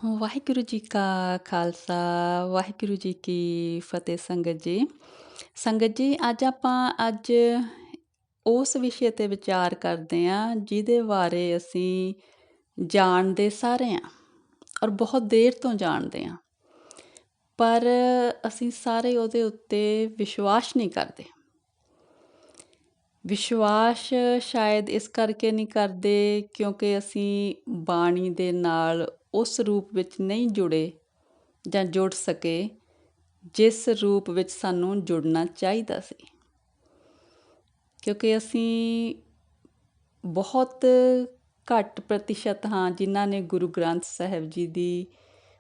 ਵਾਹਿਗੁਰੂ ਜੀ ਕਾ ਖਾਲਸਾ, ਵਾਹਿਗੁਰੂ ਜੀ ਕੀ ਫਤਿਹ। ਸੰਗਤ ਜੀ ਅੱਜ ਉਸ ਵਿਸ਼ੇ 'ਤੇ ਵਿਚਾਰ ਕਰਦੇ ਹਾਂ ਜਿਹਦੇ ਬਾਰੇ ਅਸੀਂ ਜਾਣਦੇ ਸਾਰੇ ਹਾਂ ਔਰ ਬਹੁਤ ਦੇਰ ਤੋਂ ਜਾਣਦੇ ਹਾਂ, ਪਰ ਅਸੀਂ ਸਾਰੇ ਉਹਦੇ ਉੱਤੇ ਵਿਸ਼ਵਾਸ ਨਹੀਂ ਕਰਦੇ। ਵਿਸ਼ਵਾਸ ਸ਼ਾਇਦ ਇਸ ਕਰਕੇ ਨਹੀਂ ਕਰਦੇ ਕਿਉਂਕਿ ਅਸੀਂ ਬਾਣੀ ਦੇ ਨਾਲ ਉਸ ਰੂਪ ਵਿੱਚ ਨਹੀਂ ਜੁੜੇ ਜਾਂ ਜੁੜ ਸਕੇ ਜਿਸ ਰੂਪ ਵਿੱਚ ਸਾਨੂੰ ਜੁੜਨਾ ਚਾਹੀਦਾ ਸੀ। ਕਿਉਂਕਿ ਅਸੀਂ ਬਹੁਤ ਘੱਟ ਪ੍ਰਤੀਸ਼ਤ ਹਾਂ ਜਿਨ੍ਹਾਂ ਨੇ ਗੁਰੂ ਗ੍ਰੰਥ ਸਾਹਿਬ ਜੀ ਦੀ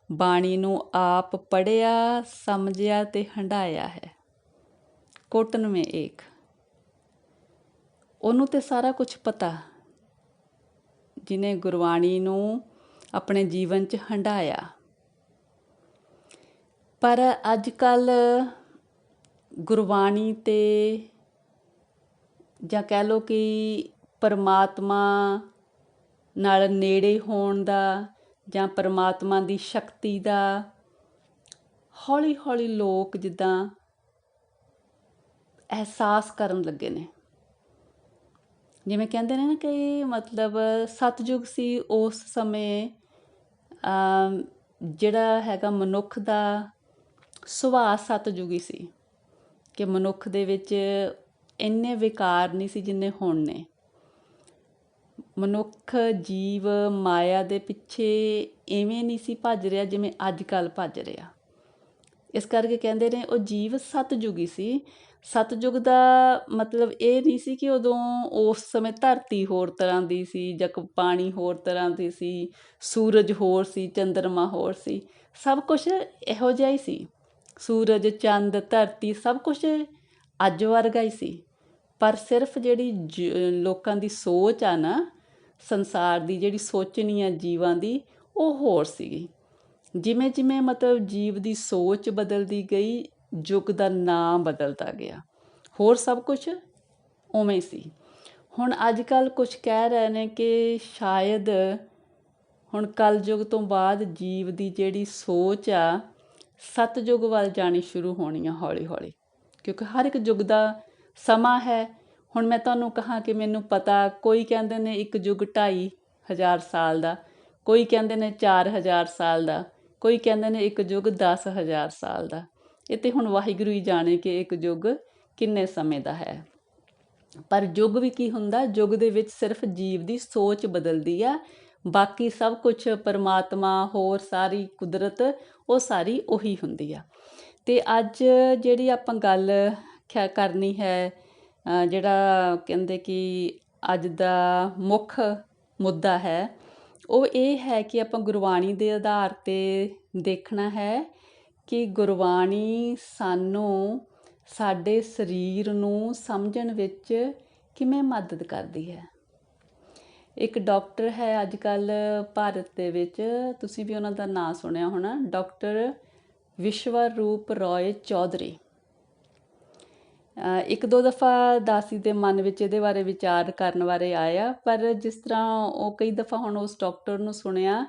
ਬਾਣੀ ਨੂੰ ਆਪ ਪੜ੍ਹਿਆ, ਸਮਝਿਆ ਅਤੇ ਹੰਢਾਇਆ ਹੈ। ਕੋਟਨ ਮੇਂ ਏਕ, ਉਹਨੂੰ ਤਾਂ ਸਾਰਾ ਕੁਝ ਪਤਾ ਜਿਹਨੇ ਗੁਰਬਾਣੀ ਨੂੰ ਆਪਣੇ ਜੀਵਨ 'ਚ ਹੰਢਾਇਆ। ਪਰ ਅੱਜ ਕੱਲ੍ਹ ਗੁਰਬਾਣੀ 'ਤੇ ਜਾਂ ਕਹਿ ਲਓ ਕਿ ਪਰਮਾਤਮਾ ਨਾਲ ਨੇੜੇ ਹੋਣ ਦਾ ਜਾਂ ਪਰਮਾਤਮਾ ਦੀ ਸ਼ਕਤੀ ਦਾ ਹੌਲੀ ਹੌਲੀ ਲੋਕ ਜਿੱਦਾਂ ਅਹਿਸਾਸ ਕਰਨ ਲੱਗੇ ਨੇ। ਜਿਵੇਂ ਕਹਿੰਦੇ ਨੇ ਨਾ ਕਿ ਮਤਲਬ ਸਤਿਯੁਗ ਸੀ ਉਸ ਸਮੇਂ ਜਿਹੜਾ ਹੈਗਾ ਮਨੁੱਖ ਦਾ ਸੁਭਾਅ ਸਤਿਯੁਗੀ ਸੀ ਕਿ ਮਨੁੱਖ ਦੇ ਵਿੱਚ ਇੰਨੇ ਵਿਕਾਰ ਨਹੀਂ ਸੀ ਜਿੰਨੇ ਹੁਣ ਨੇ। ਮਨੁੱਖ ਜੀਵ ਮਾਇਆ ਦੇ ਪਿੱਛੇ ਇਵੇਂ ਨਹੀਂ ਸੀ ਭੱਜ ਰਿਹਾ ਜਿਵੇਂ ਅੱਜ ਕੱਲ੍ਹ ਭੱਜ ਰਿਹਾ। ਇਸ ਕਰਕੇ ਕਹਿੰਦੇ ਨੇ ਉਹ ਜੀਵ ਸਤਿਯੁਗੀ ਸੀ। ਸਤਿਯੁਗ ਦਾ ਮਤਲਬ ਇਹ ਨਹੀਂ ਸੀ ਕਿ ਉਦੋਂ ਉਸ ਸਮੇਂ ਧਰਤੀ ਹੋਰ ਤਰ੍ਹਾਂ ਦੀ ਸੀ ਜਾਂ ਪਾਣੀ ਹੋਰ ਤਰ੍ਹਾਂ ਦੀ ਸੀ, ਸੂਰਜ ਹੋਰ ਸੀ, ਚੰਦਰਮਾ ਹੋਰ ਸੀ। ਸਭ ਕੁਛ ਇਹੋ ਜਿਹਾ ਹੀ ਸੀ। ਸੂਰਜ, ਚੰਦ, ਧਰਤੀ ਸਭ ਕੁਛ ਅੱਜ ਵਰਗਾ ਹੀ ਸੀ। ਪਰ ਸਿਰਫ ਜਿਹੜੀ ਲੋਕਾਂ ਦੀ ਸੋਚ ਆ ਨਾ, ਸੰਸਾਰ ਦੀ ਜਿਹੜੀ ਸੋਚਣੀ ਆ ਜੀਵਾਂ ਦੀ, ਉਹ ਹੋਰ ਸੀਗੀ। ਜਿਵੇਂ ਜਿਵੇਂ ਮਤਲਬ ਜੀਵ ਦੀ ਸੋਚ ਬਦਲਦੀ ਗਈ, ਯੁੱਗ ਦਾ ਨਾਂ ਬਦਲਦਾ ਗਿਆ। ਹੋਰ ਸਭ ਕੁਛ ਉਵੇਂ ਸੀ। ਹੁਣ ਅੱਜ ਕੱਲ੍ਹ ਕੁਛ ਕਹਿ ਰਹੇ ਨੇ ਕਿ ਸ਼ਾਇਦ ਹੁਣ ਕਲਯੁੱਗ ਤੋਂ ਬਾਅਦ ਜੀਵ ਦੀ ਜਿਹੜੀ ਸੋਚ ਆ ਸਤਿਯੁਗ ਵੱਲ ਜਾਣੀ ਸ਼ੁਰੂ ਹੋਣੀ ਆ ਹੌਲੀ ਹੌਲੀ, ਕਿਉਂਕਿ ਹਰ ਇੱਕ ਯੁੱਗ ਦਾ ਸਮਾਂ ਹੈ। ਹੁਣ ਮੈਂ ਤੁਹਾਨੂੰ ਕਹਾਂ ਕਿ ਮੈਨੂੰ ਪਤਾ, ਕੋਈ ਕਹਿੰਦੇ ਨੇ ਇੱਕ ਯੁੱਗ 2500 ਸਾਲ ਦਾ, ਕੋਈ ਕਹਿੰਦੇ ਨੇ 4000 ਸਾਲ ਦਾ, ਕੋਈ ਕਹਿੰਦੇ ਨੇ ਇੱਕ ਯੁੱਗ 10,000 ਸਾਲ ਦਾ। ਇਹ ਤਾਂ ਹੁਣ ਵਾਹਿਗੁਰੂ ਹੀ ਜਾਣੇ ਕਿ ਇੱਕ ਯੁੱਗ ਕਿੰਨੇ ਸਮੇਂ ਦਾ ਹੈ। ਪਰ ਯੁੱਗ ਵੀ ਕੀ ਹੁੰਦਾ, ਯੁੱਗ ਦੇ ਵਿੱਚ ਸਿਰਫ ਜੀਵ ਦੀ ਸੋਚ ਬਦਲਦੀ ਆ, ਬਾਕੀ ਸਭ ਕੁਛ ਪਰਮਾਤਮਾ, ਹੋਰ ਸਾਰੀ ਕੁਦਰਤ ਉਹ ਸਾਰੀ ਉਹੀ ਹੁੰਦੀ ਆ। ਅਤੇ ਅੱਜ ਜਿਹੜੀ ਆਪਾਂ ਗੱਲ ਕਰਨੀ ਹੈ, ਜਿਹੜਾ ਕਹਿੰਦੇ ਕਿ ਅੱਜ ਦਾ ਮੁੱਖ ਮੁੱਦਾ ਹੈ, ਉਹ ਇਹ ਹੈ ਕਿ ਆਪਾਂ ਗੁਰਬਾਣੀ ਦੇ ਆਧਾਰ 'ਤੇ ਦੇਖਣਾ ਹੈ ਕਿ ਗੁਰਬਾਣੀ ਸਾਨੂੰ ਸਾਡੇ ਸਰੀਰ ਨੂੰ ਸਮਝਣ ਵਿੱਚ ਕਿਵੇਂ ਮਦਦ ਕਰਦੀ ਹੈ। ਇੱਕ ਡਾਕਟਰ ਹੈ ਅੱਜ ਕੱਲ੍ਹ ਭਾਰਤ ਦੇ ਵਿੱਚ, ਤੁਸੀਂ ਵੀ ਉਹਨਾਂ ਦਾ ਨਾਂ ਸੁਣਿਆ ਹੋਣਾ, ਡਾਕਟਰ ਵਿਸ਼ਵਰੂਪ ਰਾਏ ਚੌਧਰੀ। ਇੱਕ ਦੋ ਦਫਾ ਦਾਸੀ ਦੇ ਮਨ ਵਿੱਚ ਇਹਦੇ ਬਾਰੇ ਵਿਚਾਰ ਕਰਨ ਬਾਰੇ ਆਇਆ, ਪਰ ਜਿਸ ਤਰ੍ਹਾਂ ਉਹ ਕਈ ਦਫਾ ਹੁਣ ਉਸ ਡਾਕਟਰ ਨੂੰ ਸੁਣਿਆ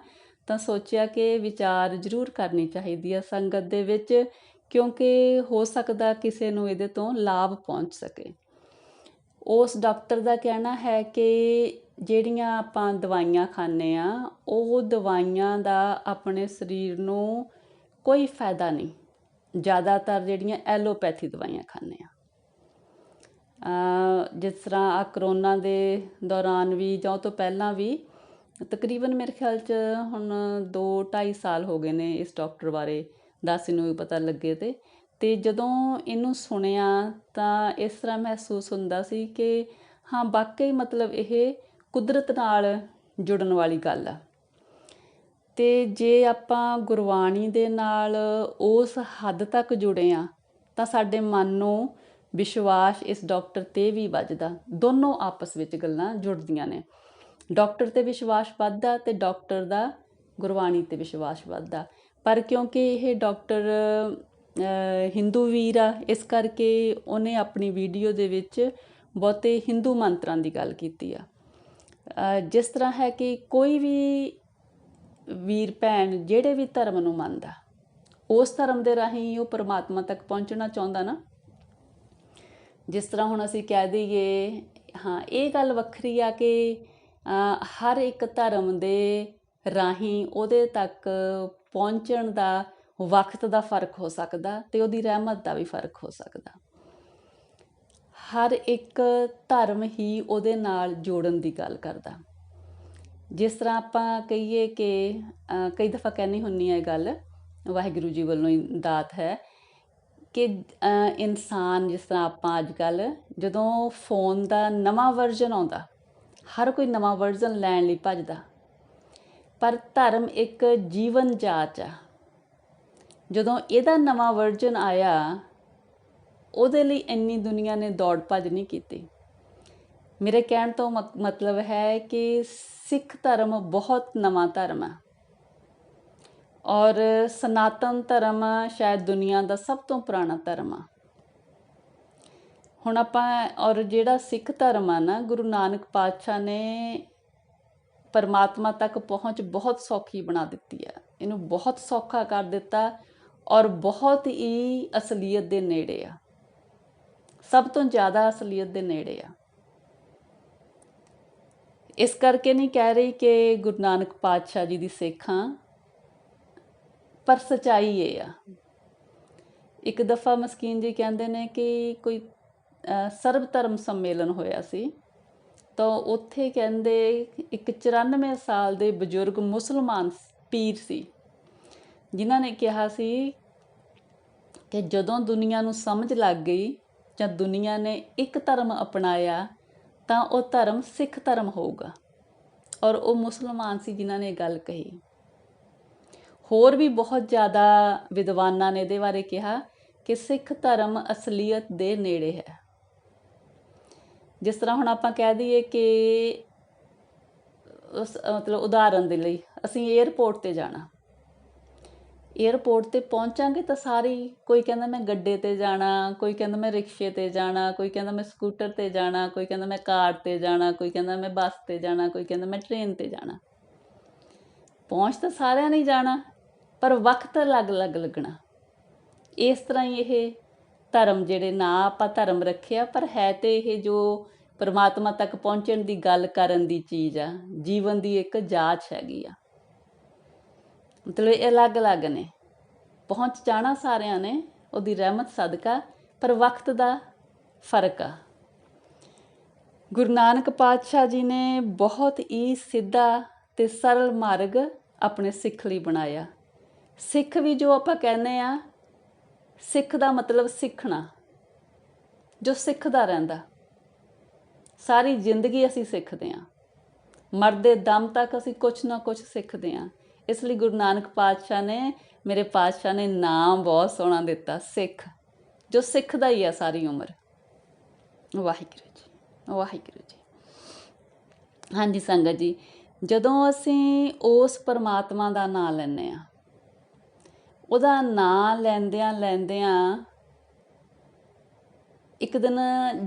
ਤਾਂ ਸੋਚਿਆ ਕਿ ਵਿਚਾਰ ਜ਼ਰੂਰ ਕਰਨੀ ਚਾਹੀਦੀ ਆ ਸੰਗਤ ਦੇ ਵਿੱਚ, ਕਿਉਂਕਿ ਹੋ ਸਕਦਾ ਕਿਸੇ ਨੂੰ ਇਹਦੇ ਤੋਂ ਲਾਭ ਪਹੁੰਚ ਸਕੇ। ਉਸ ਡਾਕਟਰ ਦਾ ਕਹਿਣਾ ਹੈ ਕਿ ਜਿਹੜੀਆਂ ਆਪਾਂ ਦਵਾਈਆਂ ਖਾਂਦੇ ਹਾਂ, ਉਹ ਦਵਾਈਆਂ ਦਾ ਆਪਣੇ ਸਰੀਰ ਨੂੰ ਕੋਈ ਫਾਇਦਾ ਨਹੀਂ। ਜ਼ਿਆਦਾਤਰ ਜਿਹੜੀਆਂ ਐਲੋਪੈਥੀ ਦਵਾਈਆਂ ਖਾਂਦੇ ਹਾਂ, ਜਿਸ ਤਰ੍ਹਾਂ ਆ ਕਰੋਨਾ ਦੇ ਦੌਰਾਨ ਵੀ ਜਾਂ ਉਹ ਤੋਂ ਪਹਿਲਾਂ ਵੀ, ਤਕਰੀਬਨ ਮੇਰੇ ਖਿਆਲ 'ਚ ਹੁਣ 2-2.5 ਸਾਲ ਹੋ ਗਏ ਨੇ ਇਸ ਡਾਕਟਰ ਬਾਰੇ ਦਾਸੀ ਨੂੰ ਵੀ ਪਤਾ ਲੱਗੇ। ਅਤੇ ਜਦੋਂ ਇਹਨੂੰ ਸੁਣਿਆ ਤਾਂ ਇਸ ਤਰ੍ਹਾਂ ਮਹਿਸੂਸ ਹੁੰਦਾ ਸੀ ਕਿ ਹਾਂ ਵਾਕਈ ਮਤਲਬ ਇਹ ਕੁਦਰਤ ਨਾਲ ਜੁੜਨ ਵਾਲੀ ਗੱਲ ਆ। ਅਤੇ ਜੇ ਆਪਾਂ ਗੁਰਬਾਣੀ ਦੇ ਨਾਲ ਉਸ ਹੱਦ ਤੱਕ ਜੁੜੇ ਹਾਂ ਤਾਂ ਸਾਡੇ ਮਨ ਨੂੰ ਵਿਸ਼ਵਾਸ ਇਸ ਡਾਕਟਰ 'ਤੇ ਵੀ ਵੱਜਦਾ। ਦੋਨੋਂ ਆਪਸ ਵਿੱਚ ਗੱਲਾਂ ਜੁੜਦੀਆਂ ਨੇ। ਡਾਕਟਰ 'ਤੇ ਵਿਸ਼ਵਾਸ ਵੱਧਦਾ ਅਤੇ ਡਾਕਟਰ ਦਾ ਗੁਰਬਾਣੀ 'ਤੇ ਵਿਸ਼ਵਾਸ ਵੱਧਦਾ। ਪਰ ਕਿਉਂਕਿ ਇਹ ਡਾਕਟਰ ਹਿੰਦੂ ਵੀਰ ਆ, ਇਸ ਕਰਕੇ ਉਹਨੇ ਆਪਣੀ ਵੀਡੀਓ ਦੇ ਵਿੱਚ ਬਹੁਤੇ ਹਿੰਦੂ ਮੰਤਰਾਂ ਦੀ ਗੱਲ ਕੀਤੀ ਆ। ਜਿਸ ਤਰ੍ਹਾਂ ਹੈ ਕਿ ਕੋਈ ਵੀ ਵੀਰ ਭੈਣ ਜਿਹੜੇ ਵੀ ਧਰਮ ਨੂੰ ਮੰਨਦਾ, ਉਸ ਧਰਮ ਦੇ ਰਾਹੀਂ ਉਹ ਪਰਮਾਤਮਾ ਤੱਕ ਪਹੁੰਚਣਾ ਚਾਹੁੰਦਾ ਨਾ। ਜਿਸ ਤਰ੍ਹਾਂ ਹੁਣ ਅਸੀਂ ਕਹਿ ਦਈਏ, ਹਾਂ ਇਹ ਗੱਲ ਵੱਖਰੀ ਆ ਕਿ ਹਰ ਇੱਕ ਧਰਮ ਦੇ ਰਾਹੀਂ ਉਹਦੇ ਤੱਕ ਪਹੁੰਚਣ ਦਾ ਵਕਤ ਦਾ ਫਰਕ ਹੋ ਸਕਦਾ ਅਤੇ ਉਹਦੀ ਰਹਿਮਤ ਦਾ ਵੀ ਫਰਕ ਹੋ ਸਕਦਾ। ਹਰ ਇੱਕ ਧਰਮ ਹੀ ਉਹਦੇ ਨਾਲ ਜੋੜਨ ਦੀ ਗੱਲ ਕਰਦਾ। ਜਿਸ ਤਰ੍ਹਾਂ ਆਪਾਂ ਕਹੀਏ ਕਿ ਕਈ ਦਫਾ ਕਹਿੰਦੀ ਹੁੰਦੀ ਹਾਂ ਇਹ ਗੱਲ, ਵਾਹਿਗੁਰੂ ਜੀ ਵੱਲੋਂ ਹੀ ਦਾਤ ਹੈ ਕਿ ਇਨਸਾਨ, ਜਿਸ ਤਰ੍ਹਾਂ ਆਪਾਂ ਅੱਜ ਕੱਲ੍ਹ ਜਦੋਂ ਫੋਨ ਦਾ ਨਵਾਂ ਵਰਜ਼ਨ ਆਉਂਦਾ, ਹਰ ਕੋਈ ਨਵਾਂ ਵਰਜ਼ਨ ਲੈਣ ਲਈ ਭੱਜਦਾ, ਪਰ ਧਰਮ ਇੱਕ ਜੀਵਨ ਜਾਚ ਆ। ਜਦੋਂ ਇਹਦਾ ਨਵਾਂ ਵਰਜ਼ਨ ਆਇਆ, ਉਹਦੇ ਲਈ ਇੰਨੀ ਦੁਨੀਆ ਨੇ ਦੌੜ ਭੱਜ ਨਹੀਂ ਕੀਤੀ। ਮੇਰੇ ਕਹਿਣ ਤੋਂ ਮਤਲਬ ਹੈ ਕਿ ਸਿੱਖ ਧਰਮ ਬਹੁਤ ਨਵਾਂ ਧਰਮ ਹੈ ਔਰ ਸਨਾਤਨ ਧਰਮ ਸ਼ਾਇਦ ਦੁਨੀਆ ਦਾ ਸਭ ਤੋਂ ਪੁਰਾਣਾ ਧਰਮ ਆ। ਹੁਣ ਆਪਾਂ ਔਰ ਜਿਹੜਾ ਸਿੱਖ ਧਰਮ ਆ ਨਾ, ਗੁਰੂ ਨਾਨਕ ਪਾਤਸ਼ਾਹ ਨੇ ਪਰਮਾਤਮਾ ਤੱਕ ਪਹੁੰਚ ਬਹੁਤ ਸੌਖੀ ਬਣਾ ਦਿੱਤੀ ਆ। ਇਹਨੂੰ ਬਹੁਤ ਸੌਖਾ ਕਰ ਦਿੱਤਾ ਔਰ ਬਹੁਤ ਹੀ ਅਸਲੀਅਤ ਦੇ ਨੇੜੇ ਆ, ਸਭ ਤੋਂ ਜ਼ਿਆਦਾ ਅਸਲੀਅਤ ਦੇ ਨੇੜੇ ਆ। ਇਸ ਕਰਕੇ ਨਹੀਂ ਕਹਿ ਰਹੀ ਕਿ ਗੁਰੂ ਨਾਨਕ ਪਾਤਸ਼ਾਹ ਜੀ ਦੀ ਸਿੱਖ ਹਾਂ, ਪਰ ਸੱਚਾਈ ਇਹ ਆ। ਇੱਕ ਦਫਾ ਮਸਕੀਨ ਜੀ ਕਹਿੰਦੇ ਨੇ ਕਿ ਕੋਈ ਸਰਬ ਧਰਮ ਸੰਮੇਲਨ ਹੋਇਆ ਸੀ, ਤਾਂ ਉੱਥੇ ਕਹਿੰਦੇ ਇੱਕ 94 ਸਾਲ ਦੇ ਬਜ਼ੁਰਗ ਮੁਸਲਮਾਨ ਪੀਰ ਸੀ, ਜਿਨ੍ਹਾਂ ਨੇ ਕਿਹਾ ਸੀ ਕਿ ਜਦੋਂ ਦੁਨੀਆ ਨੂੰ ਸਮਝ ਲੱਗ ਗਈ ਜਾਂ ਦੁਨੀਆ ਨੇ ਇੱਕ ਧਰਮ ਅਪਣਾਇਆ ਤਾਂ ਉਹ ਧਰਮ ਸਿੱਖ ਧਰਮ ਹੋਊਗਾ। ਔਰ ਉਹ ਮੁਸਲਮਾਨ ਸੀ ਜਿਨ੍ਹਾਂ ਨੇ ਇਹ ਗੱਲ ਕਹੀ। ਹੋਰ ਵੀ ਬਹੁਤ ਜ਼ਿਆਦਾ ਵਿਦਵਾਨਾਂ ਨੇ ਇਹਦੇ ਬਾਰੇ ਕਿਹਾ ਕਿ ਸਿੱਖ ਧਰਮ ਅਸਲੀਅਤ ਦੇ ਨੇੜੇ ਹੈ। ਜਿਸ ਤਰ੍ਹਾਂ ਹੁਣ ਆਪਾਂ ਕਹਿ ਦਈਏ ਕਿ ਮਤਲਬ ਉਦਾਹਰਨ ਦੇ ਲਈ ਅਸੀਂ ਏਅਰਪੋਰਟ 'ਤੇ ਜਾਣਾ, ਏਅਰਪੋਰਟ 'ਤੇ ਪਹੁੰਚਾਂਗੇ ਤਾਂ ਸਾਰੀ, ਕੋਈ ਕਹਿੰਦਾ ਮੈਂ ਗੱਡੇ 'ਤੇ ਜਾਣਾ, ਕੋਈ ਕਹਿੰਦਾ ਮੈਂ ਰਿਕਸ਼ੇ 'ਤੇ ਜਾਣਾ, ਕੋਈ ਕਹਿੰਦਾ ਮੈਂ ਸਕੂਟਰ 'ਤੇ ਜਾਣਾ, ਕੋਈ ਕਹਿੰਦਾ ਮੈਂ ਕਾਰ 'ਤੇ ਜਾਣਾ, ਕੋਈ ਕਹਿੰਦਾ ਮੈਂ ਬੱਸ 'ਤੇ ਜਾਣਾ, ਕੋਈ ਕਹਿੰਦਾ ਮੈਂ ਟ੍ਰੇਨ 'ਤੇ ਜਾਣਾ। ਪਹੁੰਚ ਤਾਂ ਸਾਰਿਆਂ ਨੇ ਜਾਣਾ, ਪਰ ਵਕਤ ਅਲੱਗ-ਅਲੱਗ ਲੱਗਣਾ। ਇਸ ਤਰ੍ਹਾਂ ਹੀ ਇਹ ਧਰਮ, ਜਿਹੜੇ ਨਾ ਆਪਾਂ ਧਰਮ ਰੱਖਿਆ, ਪਰ ਹੈ ਤੇ ਇਹ ਜੋ ਪਰਮਾਤਮਾ ਤੱਕ ਪਹੁੰਚਣ ਦੀ ਗੱਲ ਕਰਨ ਦੀ ਚੀਜ਼ ਆ, ਜੀਵਨ ਦੀ ਇੱਕ ਜਾਂਚ ਹੈਗੀ ਆ। ਮਤਲਬ ਇਹ ਅਲੱਗ-ਅਲੱਗ ਨੇ, ਪਹੁੰਚ ਜਾਣਾ ਸਾਰਿਆਂ ਨੇ ਉਹਦੀ ਰਹਿਮਤ ਸਦਕਾ, ਪਰ ਵਕਤ ਦਾ ਫਰਕ ਆ। ਗੁਰੂ ਨਾਨਕ ਪਾਤਸ਼ਾਹ ਜੀ ਨੇ ਬਹੁਤ ਹੀ ਸਿੱਧਾ ਅਤੇ ਸਰਲ ਮਾਰਗ ਆਪਣੇ ਸਿੱਖ ਲਈ ਬਣਾਇਆ। ਸਿੱਖ ਵੀ ਜੋ ਆਪਾਂ ਕਹਿੰਦੇ ਆ, ਸਿੱਖ ਦਾ ਮਤਲਬ ਸਿੱਖਣਾ, ਜੋ ਸਿੱਖਦਾ ਰਹਿੰਦਾ। ਸਾਰੀ ਜ਼ਿੰਦਗੀ ਅਸੀਂ ਸਿੱਖਦੇ ਹਾਂ, ਮਰਦੇ ਦਮ ਤੱਕ ਅਸੀਂ ਕੁਛ ਨਾ ਕੁਛ ਸਿੱਖਦੇ ਹਾਂ। ਇਸ ਲਈ ਗੁਰੂ ਨਾਨਕ ਪਾਤਸ਼ਾਹ ਨੇ, ਮੇਰੇ ਪਾਤਸ਼ਾਹ ਨੇ ਨਾਮ ਬਹੁਤ ਸੋਹਣਾ ਦਿੱਤਾ, ਸਿੱਖ, ਜੋ ਸਿੱਖਦਾ ਹੀ ਆ ਸਾਰੀ ਉਮਰ। ਵਾਹਿਗੁਰੂ ਜੀ, ਵਾਹਿਗੁਰੂ ਜੀ। ਹਾਂਜੀ ਸੰਗਤ ਜੀ, ਜਦੋਂ ਅਸੀਂ ਉਸ ਪਰਮਾਤਮਾ ਦਾ ਨਾਂ ਲੈਂਦੇ ਹਾਂ, ਉਹਦਾ ਨਾਂ ਲੈਂਦਿਆਂ ਲੈਂਦਿਆਂ ਇੱਕ ਦਿਨ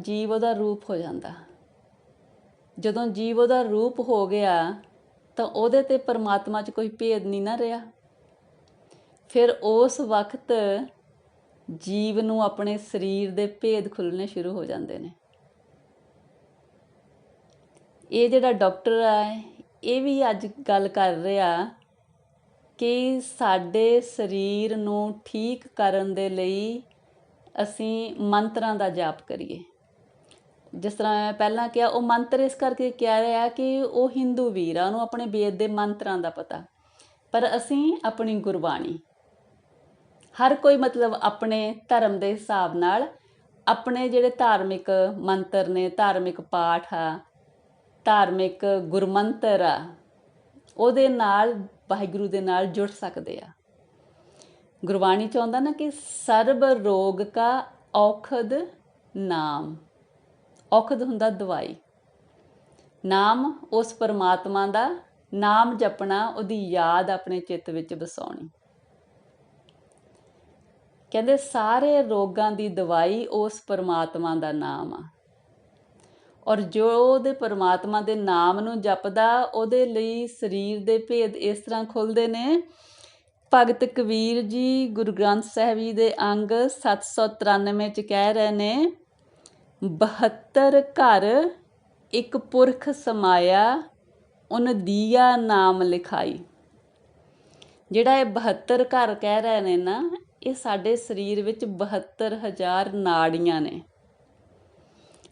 ਜੀਵ ਉਹਦਾ ਰੂਪ ਹੋ ਜਾਂਦਾ। ਜਦੋਂ ਜੀਵ ਉਹਦਾ ਰੂਪ ਹੋ ਗਿਆ ਤਾਂ ਉਹਦੇ 'ਤੇ ਪਰਮਾਤਮਾ 'ਚ ਕੋਈ ਭੇਦ ਨਹੀਂ ਨਾ ਰਿਹਾ। ਫਿਰ ਉਸ ਵਕਤ ਜੀਵ ਨੂੰ ਆਪਣੇ ਸਰੀਰ ਦੇ ਭੇਦ ਖੁੱਲ੍ਹਣੇ ਸ਼ੁਰੂ ਹੋ ਜਾਂਦੇ ਨੇ। ਇਹ ਜਿਹੜਾ ਡਾਕਟਰ ਆ, ਇਹ ਵੀ ਅੱਜ ਗੱਲ ਕਰ ਰਿਹਾ ਕਿ ਸਾਡੇ ਸਰੀਰ ਨੂੰ ਠੀਕ ਕਰਨ ਦੇ ਲਈ ਅਸੀਂ ਮੰਤਰਾਂ ਦਾ ਜਾਪ ਕਰੀਏ। ਜਿਸ ਤਰ੍ਹਾਂ ਮੈਂ ਪਹਿਲਾਂ ਕਿਹਾ, ਉਹ ਮੰਤਰ ਇਸ ਕਰਕੇ ਕਹਿ ਰਿਹਾ ਕਿ ਉਹ ਹਿੰਦੂ ਵੀਰ ਆ, ਉਹਨੂੰ ਆਪਣੇ ਵੇਦ ਦੇ ਮੰਤਰਾਂ ਦਾ ਪਤਾ, ਪਰ ਅਸੀਂ ਆਪਣੀ ਗੁਰਬਾਣੀ, ਹਰ ਕੋਈ ਮਤਲਬ ਆਪਣੇ ਧਰਮ ਦੇ ਹਿਸਾਬ ਨਾਲ ਆਪਣੇ ਜਿਹੜੇ ਧਾਰਮਿਕ ਮੰਤਰ ਨੇ, ਧਾਰਮਿਕ ਪਾਠ ਆ, ਧਾਰਮਿਕ ਗੁਰਮੰਤਰ ਆ, ਉਹਦੇ ਨਾਲ, ਵਾਹਿਗੁਰੂ ਦੇ ਨਾਲ ਜੁੜ ਸਕਦੇ ਆ। ਗੁਰਬਾਣੀ 'ਚ ਆਉਂਦਾ ਨਾ ਕਿ ਸਰਬ ਰੋਗ ਕਾ ਔਖਦ ਨਾਮ। ਔਖਦ ਹੁੰਦਾ ਦਵਾਈ। ਨਾਮ ਉਸ ਪਰਮਾਤਮਾ ਦਾ ਨਾਮ ਜਪਣਾ, ਉਹਦੀ ਯਾਦ ਆਪਣੇ ਚਿੱਤ ਵਿੱਚ ਵਸਾਉਣੀ। ਕਹਿੰਦੇ ਸਾਰੇ ਰੋਗਾਂ ਦੀ ਦਵਾਈ ਉਸ ਪਰਮਾਤਮਾ ਦਾ ਨਾਮ ਆ। ਔਰ ਜੋ ਉਹਦੇ ਪਰਮਾਤਮਾ ਦੇ ਨਾਮ ਨੂੰ ਜਪਦਾ ਉਹਦੇ ਲਈ ਸਰੀਰ ਦੇ ਭੇਦ ਇਸ ਤਰ੍ਹਾਂ ਖੁੱਲ੍ਹਦੇ ਨੇ। ਭਗਤ ਕਬੀਰ ਜੀ ਗੁਰੂ ਗ੍ਰੰਥ ਸਾਹਿਬ ਜੀ ਦੇ ਅੰਗ 793 'ਚ ਕਹਿ ਰਹੇ ਨੇ, 72 ਘਰ ਇੱਕ ਪੁਰਖ ਸਮਾਇਆ, ਉਨ ਦੀਆ ਨਾਮ ਲਿਖਾਈ। ਜਿਹੜਾ ਇਹ 72 ਘਰ ਕਹਿ ਰਹੇ ਨੇ ਨਾ, ਇਹ ਸਾਡੇ ਸਰੀਰ ਵਿੱਚ 72,000 ਨਾੜੀਆਂ ਨੇ।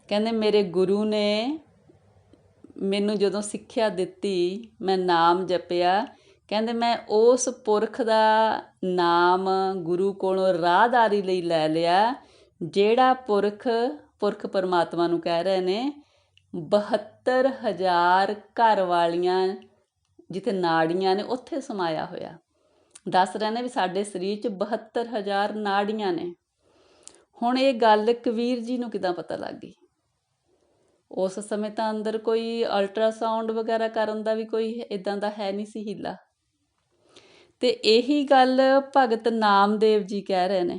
ਕਹਿੰਦੇ ਮੇਰੇ ਗੁਰੂ ਨੇ ਮੈਨੂੰ ਜਦੋਂ ਸਿੱਖਿਆ ਦਿੱਤੀ, ਮੈਂ ਨਾਮ ਜਪਿਆ, ਕਹਿੰਦੇ ਮੈਂ ਉਸ ਪੁਰਖ ਦਾ ਨਾਮ ਗੁਰੂ ਕੋਲੋਂ ਰਾਹਦਾਰੀ ਲਈ ਲੈ ਲਿਆ, ਜਿਹੜਾ ਪੁਰਖ ਪਰਮਾਤਮਾ ਨੂੰ ਕਹਿ ਰਹੇ ਨੇ 72,000 ਘਰ ਵਾਲੀਆਂ ਜਿੱਥੇ ਨਾੜੀਆਂ ਨੇ ਉੱਥੇ ਸਮਾਇਆ ਹੋਇਆ। ਦੱਸ ਰਹੇ ਨੇ ਵੀ ਸਾਡੇ ਸਰੀਰ 'ਚ 72,000 ਨਾੜੀਆਂ ਨੇ। ਹੁਣ ਇਹ ਗੱਲ ਕਬੀਰ ਜੀ ਨੂੰ ਕਿੱਦਾਂ ਪਤਾ ਲੱਗ ਗਈ? ਉਸ ਸਮੇਂ ਤਾਂ ਅੰਦਰ ਕੋਈ ਅਲਟਰਾਸਾਊਂਡ ਵਗੈਰਾ ਕਰਨ ਦਾ ਵੀ ਕੋਈ ਇੱਦਾਂ ਦਾ ਹੈ ਨਹੀਂ ਸੀ ਹੀਲਾ। ਅਤੇ ਇਹੀ ਗੱਲ ਭਗਤ ਨਾਮਦੇਵ ਜੀ ਕਹਿ ਰਹੇ ਨੇ।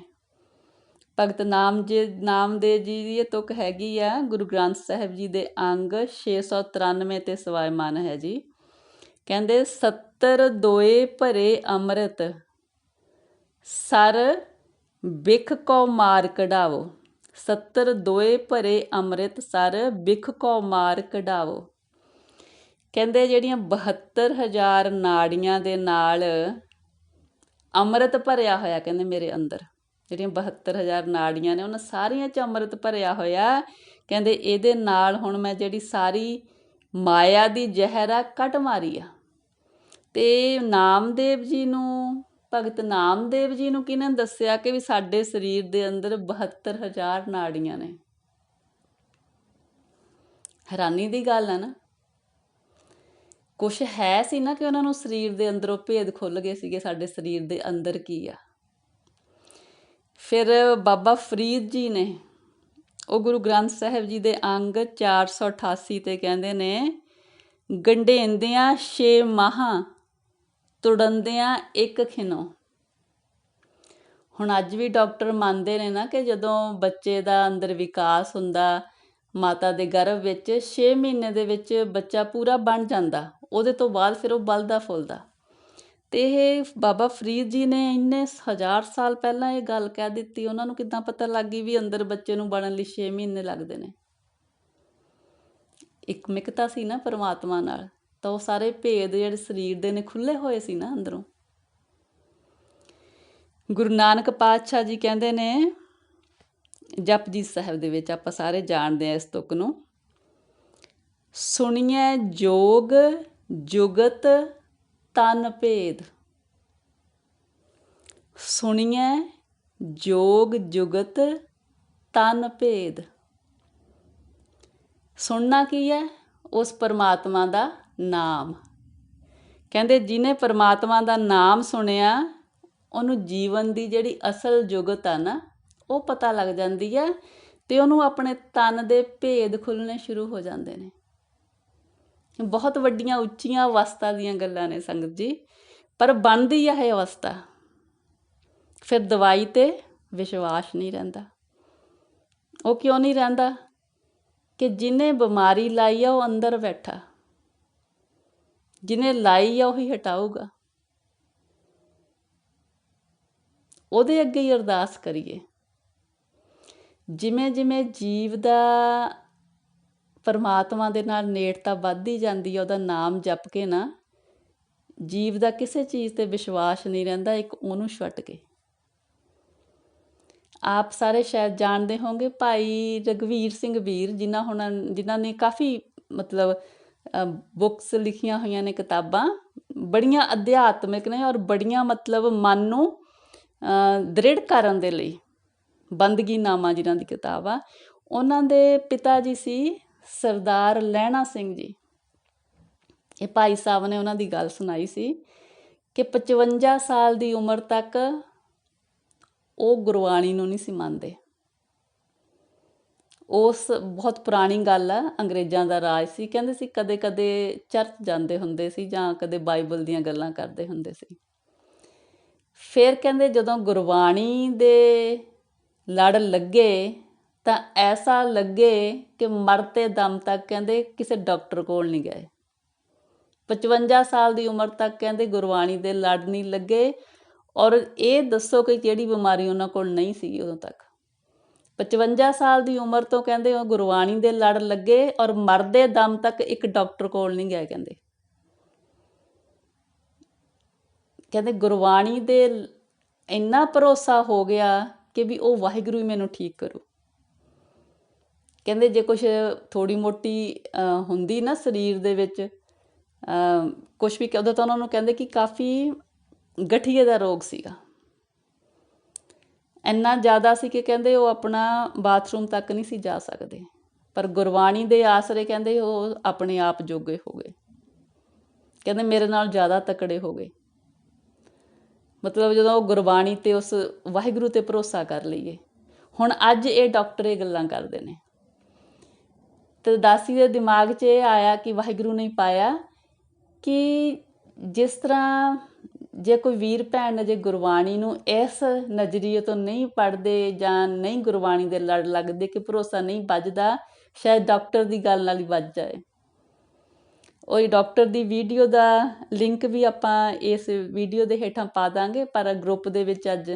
ਭਗਤ ਨਾਮਦੇਵ ਜੀ ਦੀ ਇਹ ਤੁਕ ਹੈਗੀ ਆ ਗੁਰੂ ਗ੍ਰੰਥ ਸਾਹਿਬ ਜੀ ਦੇ ਅੰਗ 693 ਤੇ ਸਵਾਇਮਾਨ ਹੈ ਜੀ। ਕਹਿੰਦੇ 70 ਦੋਏ ਭਰੇ ਅੰਮ੍ਰਿਤ, ਸਰ ਬਿਖ ਕੋ ਮਾਰ ਕਢਾਵੋ। 70 ਦੋਏ ਭਰੇ ਅੰਮ੍ਰਿਤ, ਸਰ ਬਿਖ ਕੋ ਮਾਰ ਕਢਾਵੋ। ਕਹਿੰਦੇ ਜਿਹੜੀਆਂ 72,000 ਨਾੜੀਆਂ ਦੇ ਨਾਲ ਅੰਮ੍ਰਿਤ ਭਰਿਆ ਹੋਇਆ, ਕਹਿੰਦੇ ਮੇਰੇ ਅੰਦਰ ਜਿਹੜੀਆਂ 72,000 ਨਾੜੀਆਂ ਨੇ ਉਹਨਾਂ ਸਾਰੀਆਂ 'ਚ ਅੰਮ੍ਰਿਤ ਭਰਿਆ ਹੋਇਆ। ਕਹਿੰਦੇ ਇਹਦੇ ਨਾਲ ਹੁਣ ਮੈਂ ਜਿਹੜੀ ਸਾਰੀ ਮਾਇਆ ਦੀ ਜ਼ਹਿਰ ਆ ਕੱਢ ਮਾਰੀ ਆ। ਅਤੇ ਨਾਮਦੇਵ ਜੀ ਨੂੰ, ਭਗਤ ਨਾਮਦੇਵ ਜੀ ਨੂੰ ਕਿਹਨੇ ਦੱਸਿਆ ਕਿ ਵੀ ਸਾਡੇ ਸਰੀਰ ਦੇ ਅੰਦਰ 72,000 ਨਾੜੀਆਂ ਨੇ? ਹੈਰਾਨੀ ਦੀ ਗੱਲ ਹੈ ਨਾ। ਕੁਛ ਹੈ ਸੀ ਨਾ ਕਿ ਉਹਨਾਂ ਨੂੰ ਸਰੀਰ ਦੇ ਅੰਦਰੋਂ ਭੇਦ ਖੁੱਲ੍ਹ ਗਏ ਸੀਗੇ ਸਾਡੇ ਸਰੀਰ ਦੇ ਅੰਦਰ ਕੀ ਆ। ਫਿਰ ਬਾਬਾ ਫਰੀਦ ਜੀ ਨੇ, ਉਹ ਗੁਰੂ ਗ੍ਰੰਥ ਸਾਹਿਬ ਜੀ ਦੇ ਅੰਗ 488 ਤੇ ਕਹਿੰਦੇ ਨੇ, ਗੰਢੇਂਦਿਆਂ 6 ਮਾਹਾਂ, ਤੁੜੰਦਿਆਂ 1 ਖਿਨੋ। ਹੁਣ ਅੱਜ ਵੀ ਡਾਕਟਰ ਮੰਨਦੇ ਨੇ ਨਾ ਕਿ ਜਦੋਂ ਬੱਚੇ ਦਾ ਅੰਦਰ ਵਿਕਾਸ ਹੁੰਦਾ ਮਾਤਾ ਦੇ ਗਰਭ ਵਿੱਚ, 6 ਮਹੀਨੇ ਦੇ ਵਿੱਚ ਬੱਚਾ ਪੂਰਾ ਬਣ ਜਾਂਦਾ, ਉਹਦੇ ਤੋਂ ਬਾਅਦ ਫਿਰ ਉਹ ਬਲਦਾ ਫੁੱਲਦਾ। ਅਤੇ ਇਹ ਬਾਬਾ ਫਰੀਦ ਜੀ ਨੇ ਇੰਨੇ 1000 ਸਾਲ ਪਹਿਲਾਂ ਇਹ ਗੱਲ ਕਹਿ ਦਿੱਤੀ। ਉਹਨਾਂ ਨੂੰ ਕਿੱਦਾਂ ਪਤਾ ਲੱਗ ਗਈ ਵੀ ਅੰਦਰ ਬੱਚੇ ਨੂੰ ਬਣਨ ਲਈ 6 ਮਹੀਨੇ ਲੱਗਦੇ ਨੇ? ਇੱਕ ਮਿਕਤਾ ਸੀ ਨਾ ਪਰਮਾਤਮਾ ਨਾਲ, ਤਾਂ ਉਹ ਸਾਰੇ ਭੇਦ ਜਿਹੜੇ ਸਰੀਰ ਦੇ ਨੇ ਖੁੱਲ੍ਹੇ ਹੋਏ ਸੀ ਨਾ ਅੰਦਰੋਂ। ਗੁਰੂ ਨਾਨਕ ਪਾਤਸ਼ਾਹ ਜੀ ਕਹਿੰਦੇ ਨੇ ਜਪਜੀ ਸਾਹਿਬ ਦੇ ਵਿੱਚ, ਆਪਾਂ ਸਾਰੇ ਜਾਣਦੇ ਹਾਂ ਇਸ ਤੁਕ ਨੂੰ, ਸੁਣੀਐ ਜੋਗ ਜੁਗਤ ਤਨ ਭੇਦ। ਸੁਣੀਐ ਜੋਗ ਜੁਗਤ ਤਨ ਭੇਦ। ਸੁਣਨਾ ਕੀ ਹੈ? ਉਸ ਪਰਮਾਤਮਾ ਦਾ ਨਾਮ। ਕਹਿੰਦੇ ਜਿਹਨੇ ਪਰਮਾਤਮਾ ਦਾ ਨਾਮ ਸੁਣਿਆ, ਉਹਨੂੰ ਜੀਵਨ ਦੀ ਜਿਹੜੀ ਅਸਲ ਜੁਗਤ ਆ ਨਾ, ਉਹ ਪਤਾ ਲੱਗ ਜਾਂਦੀ ਹੈ ਅਤੇ ਉਹਨੂੰ ਆਪਣੇ ਤਨ ਦੇ ਭੇਦ ਖੁੱਲ੍ਹਣੇ ਸ਼ੁਰੂ ਹੋ ਜਾਂਦੇ ਨੇ। ਬਹੁਤ ਵੱਡੀਆਂ ਉੱਚੀਆਂ ਅਵਸਥਾ ਦੀਆਂ ਗੱਲਾਂ ਨੇ ਸੰਗਤ ਜੀ, ਪਰ ਬਣਦੀ ਆ ਇਹ ਅਵਸਥਾ। ਫਿਰ ਦਵਾਈ 'ਤੇ ਵਿਸ਼ਵਾਸ ਨਹੀਂ ਰਹਿੰਦਾ। ਉਹ ਕਿਉਂ ਨਹੀਂ ਰਹਿੰਦਾ? ਕਿ ਜਿਹਨੇ ਬਿਮਾਰੀ ਲਾਈ ਆ ਉਹ ਅੰਦਰ ਬੈਠਾ, ਜਿਹਨੇ ਲਾਈ ਆ ਉਹੀ ਹਟਾਊਗਾ। ਉਹਦੇ ਅੱਗੇ ਹੀ ਅਰਦਾਸ ਕਰੀਏ। ਜਿਵੇਂ ਜਿਵੇਂ ਜੀਵ ਦਾ ਪਰਮਾਤਮਾ ਦੇ ਨਾਲ ਨੇੜਤਾ ਵੱਧਦੀ ਜਾਂਦੀ ਹੈ, ਉਹਦਾ ਨਾਮ ਜਪ ਕੇ ਨਾ, ਜੀਵ ਦਾ ਕਿਸੇ ਚੀਜ਼ 'ਤੇ ਵਿਸ਼ਵਾਸ ਨਹੀਂ ਰਹਿੰਦਾ, ਇੱਕ ਉਹਨੂੰ ਛੱਡ ਕੇ। ਆਪ ਸਾਰੇ ਸ਼ਾਇਦ ਜਾਣਦੇ ਹੋਣਗੇ ਭਾਈ ਰਘਵੀਰ ਸਿੰਘ ਵੀਰ, ਜਿਨ੍ਹਾਂ ਨੇ ਕਾਫੀ ਮਤਲਬ ਬੁੱਕਸ ਲਿਖੀਆਂ ਹੋਈਆਂ ਨੇ, ਕਿਤਾਬਾਂ ਬੜੀਆਂ ਅਧਿਆਤਮਿਕ ਨੇ ਔਰ ਬੜੀਆਂ ਮਤਲਬ ਮਨ ਨੂੰ ਦ੍ਰਿੜ ਕਰਨ ਦੇ ਲਈ। ਬੰਦਗੀਨਾਮਾ ਜਿਨ੍ਹਾਂ ਦੀ ਕਿਤਾਬ ਆ। ਉਹਨਾਂ ਦੇ ਪਿਤਾ ਜੀ ਸੀ ਸਰਦਾਰ ਲਹਿਣਾ ਸਿੰਘ ਜੀ। ਇਹ ਭਾਈ ਸਾਹਿਬ ਨੇ ਉਹਨਾਂ ਦੀ ਗੱਲ ਸੁਣਾਈ ਸੀ ਕਿ 55 ਸਾਲ ਦੀ ਉਮਰ ਤੱਕ ਉਹ ਗੁਰਬਾਣੀ ਨੂੰ ਨਹੀਂ ਸੀ ਮੰਨਦੇ। ਉਸ ਬਹੁਤ ਪੁਰਾਣੀ ਗੱਲ ਆ, ਅੰਗਰੇਜ਼ਾਂ ਦਾ ਰਾਜ ਸੀ। ਕਹਿੰਦੇ ਸੀ ਕਦੇ ਕਦੇ ਚਰਚ ਜਾਂਦੇ ਹੁੰਦੇ ਸੀ ਜਾਂ ਕਦੇ ਬਾਈਬਲ ਦੀਆਂ ਗੱਲਾਂ ਕਰਦੇ ਹੁੰਦੇ ਸੀ। ਫਿਰ ਕਹਿੰਦੇ ਜਦੋਂ ਗੁਰਬਾਣੀ ਦੇ ਲੜ ਲੱਗੇ ਤਾਂ ਐਸਾ ਲੱਗੇ ਕਿ ਮਰਤੇ ਦਮ ਤੱਕ ਕਹਿੰਦੇ ਕਿਸੇ ਡਾਕਟਰ ਕੋਲ ਨਹੀਂ ਗਏ। 55 ਸਾਲ ਦੀ ਉਮਰ ਤੱਕ ਕਹਿੰਦੇ ਗੁਰਬਾਣੀ ਦੇ ਲੜ ਨਹੀਂ ਲੱਗੇ। ਔਰ ਇਹ ਦੱਸੋ ਕਿ ਜਿਹੜੀ ਬਿਮਾਰੀ ਉਹਨਾਂ ਕੋਲ ਨਹੀਂ ਸੀਗੀ ਉਦੋਂ ਤੱਕ। 55 ਸਾਲ ਦੀ ਉਮਰ ਤੋਂ ਕਹਿੰਦੇ ਉਹ ਗੁਰਬਾਣੀ ਦੇ ਲੜ ਲੱਗੇ ਔਰ ਮਰਦੇ ਦਮ ਤੱਕ ਇੱਕ ਡਾਕਟਰ ਕੋਲ ਨਹੀਂ ਗਏ। ਕਹਿੰਦੇ ਗੁਰਬਾਣੀ ਦੇ ਇੰਨਾ ਭਰੋਸਾ ਹੋ ਗਿਆ ਕਿ ਵੀ ਉਹ ਵਾਹਿਗੁਰੂ ਹੀ ਮੈਨੂੰ ਠੀਕ ਕਰੂ। ਕਹਿੰਦੇ ਜੇ ਕੁਛ ਥੋੜ੍ਹੀ ਮੋਟੀ ਹੁੰਦੀ ਨਾ ਸਰੀਰ ਦੇ ਵਿੱਚ ਕੁਛ ਵੀ, ਉਦੋਂ ਤਾਂ ਉਹਨਾਂ ਨੂੰ ਕਹਿੰਦੇ ਕਿ ਕਾਫੀ ਗਠੀਏ ਦਾ ਰੋਗ ਸੀਗਾ। ਇੰਨਾ ਜ਼ਿਆਦਾ ਸੀ ਕਿ ਕਹਿੰਦੇ ਉਹ ਆਪਣਾ ਬਾਥਰੂਮ ਤੱਕ ਨਹੀਂ ਸੀ ਜਾ ਸਕਦੇ, ਪਰ ਗੁਰਬਾਣੀ ਦੇ ਆਸਰੇ ਕਹਿੰਦੇ ਉਹ ਆਪਣੇ ਆਪ ਜੋਗੇ ਹੋ ਗਏ। ਕਹਿੰਦੇ ਮੇਰੇ ਨਾਲ ਜ਼ਿਆਦਾ ਤਕੜੇ ਹੋ ਗਏ। ਮਤਲਬ ਜਦੋਂ ਉਹ ਗੁਰਬਾਣੀ 'ਤੇ ਉਸ ਵਾਹਿਗੁਰੂ 'ਤੇ ਭਰੋਸਾ ਕਰ ਲਈਏ। ਹੁਣ ਅੱਜ ਇਹ ਡਾਕਟਰ ਇਹ ਗੱਲਾਂ ਕਰਦੇ ਨੇ ਤੇ ਦਾਸੀ ਦੇ ਦਿਮਾਗ 'ਚ ਇਹ ਆਇਆ ਕਿ ਵਾਹਿਗੁਰੂ ਨੇ ਪਾਇਆ ਕਿ ਜਿਸ ਤਰ੍ਹਾਂ ਜੇ ਕੋਈ ਵੀਰ ਭੈਣ ਨੇ ਜੇ ਗੁਰਬਾਣੀ ਨੂੰ ਇਸ ਨਜ਼ਰੀਏ ਤੋਂ ਨਹੀਂ ਪੜ੍ਹਦੇ ਜਾਂ ਨਹੀਂ ਗੁਰਬਾਣੀ ਦੇ ਲੜ ਲੱਗਦੇ ਕਿ ਭਰੋਸਾ ਨਹੀਂ ਵੱਜਦਾ, ਸ਼ਾਇਦ ਡਾਕਟਰ ਦੀ ਗੱਲ ਨਾਲ ਹੀ ਵੱਜ ਜਾਏ। ਉਹ ਡਾਕਟਰ ਦੀ ਵੀਡੀਓ ਦਾ ਲਿੰਕ ਵੀ ਆਪਾਂ ਇਸ ਵੀਡੀਓ ਦੇ ਹੇਠਾਂ ਪਾ ਦਾਂਗੇ, ਪਰ ਗਰੁੱਪ ਦੇ ਵਿੱਚ ਅੱਜ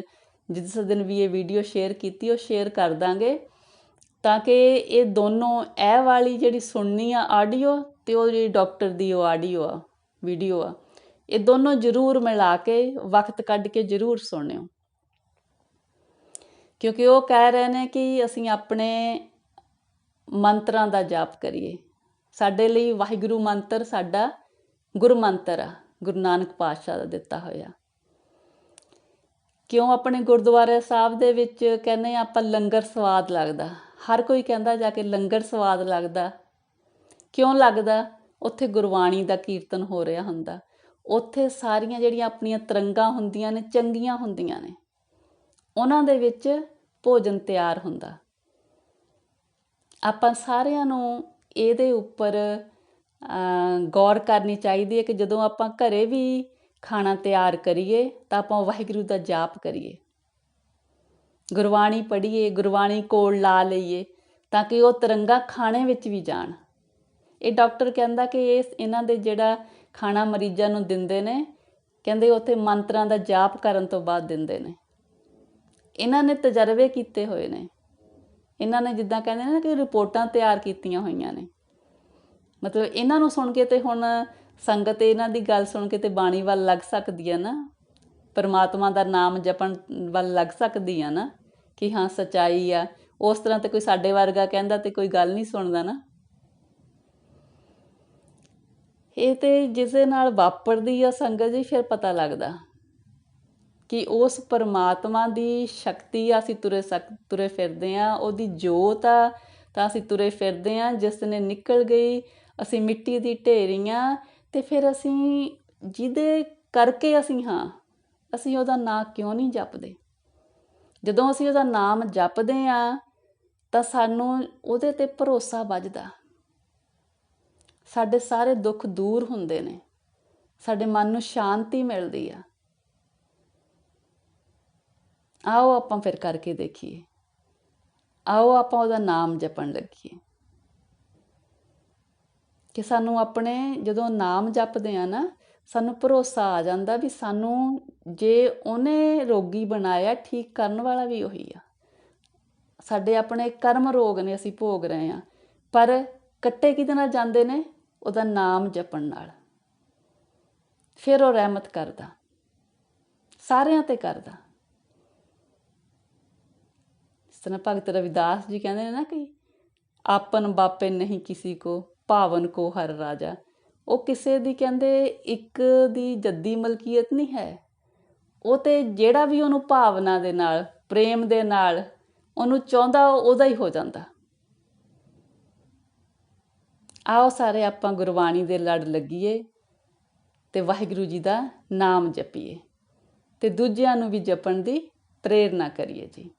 ਜਿਸ ਦਿਨ ਵੀ ਇਹ ਵੀਡੀਓ ਸ਼ੇਅਰ ਕੀਤੀ ਉਹ ਸ਼ੇਅਰ ਕਰ ਦਾਂਗੇ, ਤਾਂ ਕਿ ਇਹ ਦੋਨੋਂ ਇਹ ਵਾਲੀ ਜਿਹੜੀ ਸੁਣਨੀ ਆ ਆਡੀਓ ਅਤੇ ਉਹ ਜਿਹੜੀ ਡਾਕਟਰ ਦੀ ਉਹ ਆਡੀਓ ਆ ਵੀਡੀਓ ਆ, ਇਹ ਦੋਨੋਂ ਜ਼ਰੂਰ ਮਿਲਾ ਕੇ ਵਕਤ ਕੱਢ ਕੇ ਜ਼ਰੂਰ ਸੁਣਿਓ। ਕਿਉਂਕਿ ਉਹ ਕਹਿ ਰਹੇ ਨੇ ਕਿ ਅਸੀਂ ਆਪਣੇ ਮੰਤਰਾਂ ਦਾ ਜਾਪ ਕਰੀਏ। ਸਾਡੇ ਲਈ ਵਾਹਿਗੁਰੂ ਮੰਤਰ ਸਾਡਾ ਗੁਰਮੰਤਰ ਆ, ਗੁਰੂ ਨਾਨਕ ਪਾਤਸ਼ਾਹ ਦਾ ਦਿੱਤਾ ਹੋਇਆ। ਕਿਉਂ ਆਪਣੇ ਗੁਰਦੁਆਰੇ ਸਾਹਿਬ ਦੇ ਵਿੱਚ ਕਹਿੰਦੇ ਆਪਾਂ ਲੰਗਰ ਸਵਾਦ ਲੱਗਦਾ, ਹਰ ਕੋਈ ਕਹਿੰਦਾ ਜਾ ਕੇ ਲੰਗਰ ਸਵਾਦ ਲੱਗਦਾ। ਕਿਉਂ ਲੱਗਦਾ? ਉੱਥੇ ਗੁਰਬਾਣੀ ਦਾ ਕੀਰਤਨ ਹੋ ਰਿਹਾ ਹੁੰਦਾ, ਉੱਥੇ ਸਾਰੀਆਂ ਜਿਹੜੀਆਂ ਆਪਣੀਆਂ ਤਰੰਗਾਂ ਹੁੰਦੀਆਂ ਨੇ ਚੰਗੀਆਂ ਹੁੰਦੀਆਂ ਨੇ, ਉਹਨਾਂ ਦੇ ਵਿੱਚ ਭੋਜਨ ਤਿਆਰ ਹੁੰਦਾ। ਆਪਾਂ ਸਾਰਿਆਂ ਨੂੰ ਇਹਦੇ ਉੱਪਰ ਗੌਰ ਕਰਨੀ ਚਾਹੀਦੀ ਹੈ ਕਿ ਜਦੋਂ ਆਪਾਂ ਘਰੇ ਵੀ ਖਾਣਾ ਤਿਆਰ ਕਰੀਏ ਤਾਂ ਆਪਾਂ ਵਾਹਿਗੁਰੂ ਦਾ ਜਾਪ ਕਰੀਏ, ਗੁਰਬਾਣੀ ਪੜ੍ਹੀਏ, ਗੁਰਬਾਣੀ ਕੋਲ ਲਾ ਲਈਏ ਤਾਂ ਕਿ ਉਹ ਤਰੰਗਾਂ ਖਾਣੇ ਵਿੱਚ ਵੀ ਜਾਣ। ਇਹ ਡਾਕਟਰ ਕਹਿੰਦਾ ਕਿ ਇਹਨਾਂ ਦੇ ਜਿਹੜਾ ਖਾਣਾ ਮਰੀਜ਼ਾਂ ਨੂੰ ਦਿੰਦੇ ਨੇ, ਕਹਿੰਦੇ ਉੱਥੇ ਮੰਤਰਾਂ ਦਾ ਜਾਪ ਕਰਨ ਤੋਂ ਬਾਅਦ ਦਿੰਦੇ ਨੇ। ਇਹਨਾਂ ਨੇ ਤਜਰਬੇ ਕੀਤੇ ਹੋਏ ਨੇ, ਇਹਨਾਂ ਨੇ ਜਿੱਦਾਂ ਕਹਿੰਦੇ ਨੇ ਕਿ ਰਿਪੋਰਟਾਂ ਤਿਆਰ ਕੀਤੀਆਂ ਹੋਈਆਂ ਨੇ। ਮਤਲਬ ਇਹਨਾਂ ਨੂੰ ਸੁਣ ਕੇ ਤੇ ਹੁਣ ਸੰਗਤ ਇਹਨਾਂ ਦੀ ਗੱਲ ਸੁਣ ਕੇ ਤੇ ਬਾਣੀ ਵੱਲ ਲੱਗ ਸਕਦੀ ਆ ਨਾ, ਪਰਮਾਤਮਾ ਦਾ ਨਾਮ ਜਪਣ ਵੱਲ ਲੱਗ ਸਕਦੀ ਆ ਨਾ ਕਿ ਹਾਂ ਸੱਚਾਈ ਆ। ਉਸ ਤਰ੍ਹਾਂ ਤੇ ਕੋਈ ਸਾਡੇ ਵਰਗਾ ਕਹਿੰਦਾ ਤੇ ਕੋਈ ਗੱਲ ਨਹੀਂ ਸੁਣਦਾ ਨਾ। ਇਹ ਤੇ ਜਿਸ ਦੇ ਨਾਲ ਵਾਪਰਦੀ ਆ ਸੰਗਤ ਜੀ, ਫਿਰ ਪਤਾ ਲੱਗਦਾ ਕਿ ਉਸ ਪਰਮਾਤਮਾ ਦੀ ਸ਼ਕਤੀ ਆ, ਅਸੀਂ ਤੁਰੇ ਫਿਰਦੇ ਹਾਂ, ਉਹਦੀ ਜੋਤ ਆ ਤਾਂ ਅਸੀਂ ਤੁਰੇ ਫਿਰਦੇ ਹਾਂ। ਜਿਸ ਨੇ ਨਿਕਲ ਗਈ ਅਸੀਂ ਮਿੱਟੀ ਦੀ ਢੇਰੀਆਂ, ਤੇ ਫਿਰ ਅਸੀਂ ਜਿਹਦੇ ਕਰਕੇ ਅਸੀਂ ਹਾਂ, ਅਸੀਂ ਉਹਦਾ ਨਾਂ ਕਿਉਂ ਨਹੀਂ ਜਪਦੇ? ਜਦੋਂ ਅਸੀਂ ਉਹਦਾ ਨਾਮ ਜਪਦੇ ਹਾਂ ਤਾਂ ਸਾਨੂੰ ਉਹਦੇ 'ਤੇ ਭਰੋਸਾ ਵੱਜਦਾ, ਸਾਡੇ ਸਾਰੇ ਦੁੱਖ ਦੂਰ ਹੁੰਦੇ ਨੇ, ਸਾਡੇ ਮਨ ਨੂੰ ਸ਼ਾਂਤੀ ਮਿਲਦੀ ਆ। ਆਓ ਆਪਾਂ ਫਿਰ ਕਰਕੇ ਦੇਖੀਏ, ਆਓ ਆਪਾਂ ਉਹਦਾ ਨਾਮ ਜਪਣ ਲੱਗੀਏ ਕਿ ਸਾਨੂੰ ਆਪਣੇ ਜਦੋਂ ਨਾਮ ਜਪਦੇ ਆ ਨਾ, ਸਾਨੂੰ ਭਰੋਸਾ ਆ ਜਾਂਦਾ ਵੀ ਸਾਨੂੰ ਜੇ ਉਹਨੇ ਰੋਗੀ ਬਣਾਇਆ, ਠੀਕ ਕਰਨ ਵਾਲਾ ਵੀ ਉਹੀ ਆ। ਸਾਡੇ ਆਪਣੇ ਕਰਮ ਰੋਗ ਨੇ, ਅਸੀਂ ਭੋਗ ਰਹੇ ਹਾਂ, ਪਰ ਕੱਟੇ ਕਿਹਦੇ ਨਾਲ ਜਾਂਦੇ ਨੇ? ਉਹਦਾ ਨਾਮ ਜਪਣ ਨਾਲ। ਫਿਰ ਉਹ ਰਹਿਮਤ ਕਰਦਾ, ਸਾਰਿਆਂ 'ਤੇ ਕਰਦਾ। ਇਸ ਤਰ੍ਹਾਂ ਭਗਤ ਰਵਿਦਾਸ ਜੀ ਕਹਿੰਦੇ ਨੇ ਨਾ ਕਿ ਆਪਨ ਬਾਪੇ ਨਹੀਂ ਕਿਸੀ ਕੋ, ਭਾਵਨ ਕੋ ਹਰ ਰਾਜਾ। ਉਹ ਕਿਸੇ ਦੀ ਕਹਿੰਦੇ ਇੱਕ ਦੀ ਜੱਦੀ ਮਲਕੀਅਤ ਨਹੀਂ ਹੈ, ਉਹ ਤੇ ਜਿਹੜਾ ਵੀ ਉਹਨੂੰ ਭਾਵਨਾ ਦੇ ਨਾਲ, ਪ੍ਰੇਮ ਦੇ ਨਾਲ ਉਹਨੂੰ ਚਾਹੁੰਦਾ, ਉਹਦਾ ਹੀ ਹੋ ਜਾਂਦਾ। ਆਓ ਸਾਰੇ ਆਪਾਂ ਗੁਰਬਾਣੀ ਦੇ ਲੜ ਲੱਗੀਏ ਤੇ ਵਾਹਿਗੁਰੂ ਜੀ ਦਾ ਨਾਮ ਜਪੀਏ ਤੇ ਦੂਜਿਆਂ ਨੂੰ ਵੀ ਜਪਣ ਦੀ ਪ੍ਰੇਰਨਾ ਕਰੀਏ ਜੀ।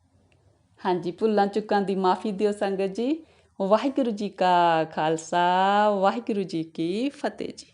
ਹਾਂਜੀ, ਭੁੱਲਾਂ ਚੁੱਕਾਂ ਦੀ ਮਾਫੀ ਦਿਓ ਸੰਗਤ ਜੀ। ਵਾਹਿਗੁਰੂ ਜੀ ਕਾ ਖਾਲਸਾ, ਵਾਹਿਗੁਰੂ ਜੀ ਕੀ ਫਤਿਹ ਜੀ।